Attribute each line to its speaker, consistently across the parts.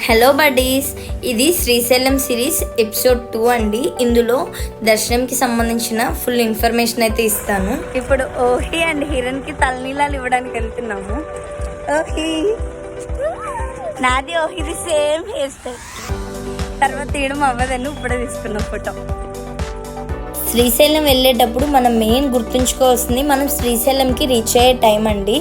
Speaker 1: Hello buddies, ఇది Srisailam series episode 2 అండి. ఇందులో దర్శనంకి సంబంధించిన ఫుల్ ఇన్ఫర్మేషన్ అయితే ఇస్తాను. ఇప్పుడు ఓహి అండ్ హిరణ్కి తలనీలాలు ఇవ్వడానికి వెళ్తున్నాము. ఓహి నాది ఓహిది సేమ్ హెయిర్ స్టైల్. తర్వాత తీయడం అవ్వదని ఇప్పుడే తీసుకున్నాం ఫోటో. శ్రీశైలం వెళ్ళేటప్పుడు మనం మెయిన్ గుర్తుంచుకోవాల్సింది మనం శ్రీశైలంకి రీచ్ అయ్యే టైం అండి.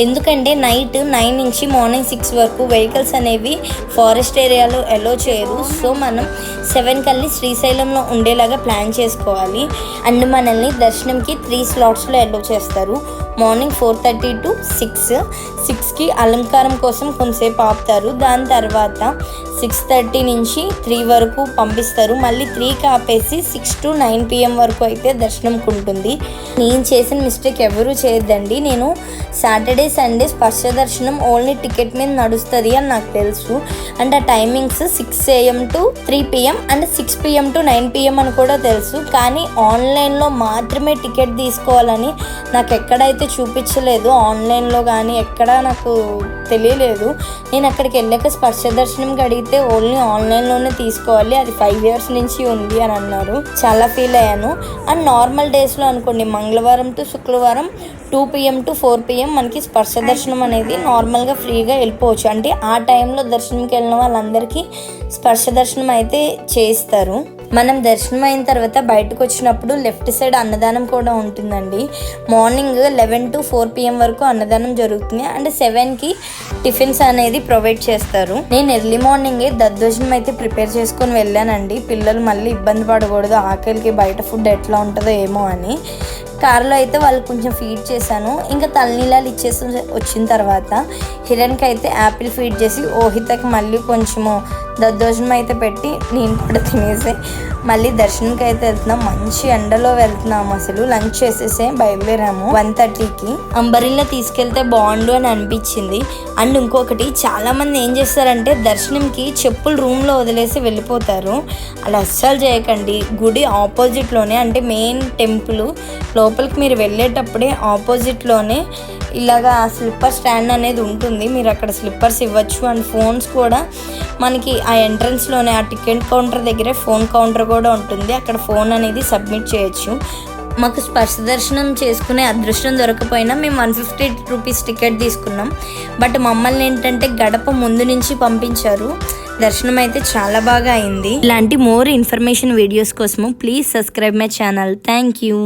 Speaker 1: ఎందుకంటే నైట్ 9 నుంచి మార్నింగ్ 6 వరకు వెహికల్స్ అనేవి ఫారెస్ట్ ఏరియాలో ఎలో చేయరు. సో మనం 7 కల్లి శ్రీశైలంలో ఉండేలాగా ప్లాన్ చేసుకోవాలి. అండ్ మనల్ని దర్శనంకి 3 స్లాట్స్లో ఎలో చేస్తారు. మార్నింగ్ 4:30 to 6కి అలంకారం కోసం కొంతసేపు ఆపుతారు. దాని తర్వాత 6:30 నుంచి 3 వరకు పంపిస్తారు. మళ్ళీ 3కి ఆపేసి 6 to 9 PM వరకు అయితే దర్శనంకి ఉంటుంది. నేను చేసిన మిస్టేక్ ఎవరూ చేయొద్దండి. నేను సాటర్డే సండే స్పర్శ దర్శనం ఓన్లీ టికెట్ మీద నడుస్తుంది అని నాకు తెలుసు. అండ్ ఆ timings 6 AM to 3 PM and 6 PM to 9 PM అని కూడా తెలుసు. కానీ ఆన్లైన్లో మాత్రమే టికెట్ తీసుకోవాలని నాకు ఎక్కడైతే చూపించలేదు. ఆన్లైన్లో కానీ ఎక్కడా నాకు తెలియలేదు. నేను అక్కడికి వెళ్ళాక స్పర్శ దర్శనంకి అడిగితే ఓన్లీ ఆన్లైన్లోనే తీసుకోవాలి, అది 5 years నుంచి ఉంది అని అన్నారు. చాలా ఫీల్ అయ్యాను. అండ్ నార్మల్ డేస్లో అనుకోండి, మంగళవారం టు శుక్రవారం 2 PM to 4 PM మనకి స్పర్శ దర్శనం అనేది నార్మల్గా ఫ్రీగా వెళ్ళిపోవచ్చు. అంటే ఆ టైంలో దర్శనంకి వెళ్ళిన వాళ్ళందరికీ స్పర్శ దర్శనం అయితే చేయిస్తారు. మనం దర్శనం అయిన తర్వాత బయటకు వచ్చినప్పుడు లెఫ్ట్ సైడ్ అన్నదానం కూడా ఉంటుందండి. మార్నింగ్ 11 to 4 PM వరకు అన్నదానం జరుగుతుంది. అండ్ 7కి టిఫిన్స్ అనేది ప్రొవైడ్ చేస్తారు. నేను ఎర్లీ మార్నింగే దద్దోజనం అయితే ప్రిపేర్ చేసుకొని వెళ్ళానండి. పిల్లలు మళ్ళీ ఇబ్బంది పడకూడదు, ఆకలికి బయట ఫుడ్ ఎట్లా ఉంటుందో ఏమో అని. కార్లో అయితే వాళ్ళకి కొంచెం ఫీడ్ చేశాను. ఇంకా తలనీలాలు ఇచ్చేసి వచ్చిన తర్వాత హిరణ్కి అయితే యాపిల్ ఫీడ్ చేసి ఓహితకి మళ్ళీ కొంచెము దద్దోజనం అయితే పెట్టి నేను కూడా తినేసి మళ్ళీ దర్శనంకి అయితే వెళ్తున్నాం. మంచి ఎండలో వెళ్తున్నాము. అసలు లంచ్ చేసేసే బయలుదేరాము 1:30కి. అంబరిల్లా తీసుకెళ్తే బాగుండు అని అనిపించింది. అండ్ ఇంకొకటి, చాలామంది ఏం చేస్తారంటే దర్శనంకి చెప్పులు రూమ్లో వదిలేసి వెళ్ళిపోతారు. అలా అస్సలు చేయకండి. గుడి ఆపోజిట్లోనే, అంటే మెయిన్ టెంపుల్ లోపలికి మీరు వెళ్ళేటప్పుడే ఆపోజిట్లోనే ఇలాగా స్లిప్పర్ స్టాండ్ అనేది ఉంటుంది. మీరు అక్కడ స్లిప్పర్స్ ఇవ్వచ్చు. అండ్ ఫోన్స్ కూడా మనకి ఆ ఎంట్రన్స్లోనే, ఆ టికెట్ కౌంటర్ దగ్గరే ఫోన్ కౌంటర్ కూడా ఉంటుంది. అక్కడ ఫోన్ అనేది సబ్మిట్ చేయొచ్చు. మాకు స్పర్శ దర్శనం చేసుకునే అదృష్టం దొరకపోయినా మేము 150 rupees టికెట్ తీసుకున్నాం. బట్ మమ్మల్ని ఏంటంటే గడప ముందు నుంచి పంపించారు. దర్శనం అయితే చాలా బాగా అయింది. ఇలాంటి మోర్ ఇన్ఫర్మేషన్ వీడియోస్ కోసము please subscribe my channel. Thank you.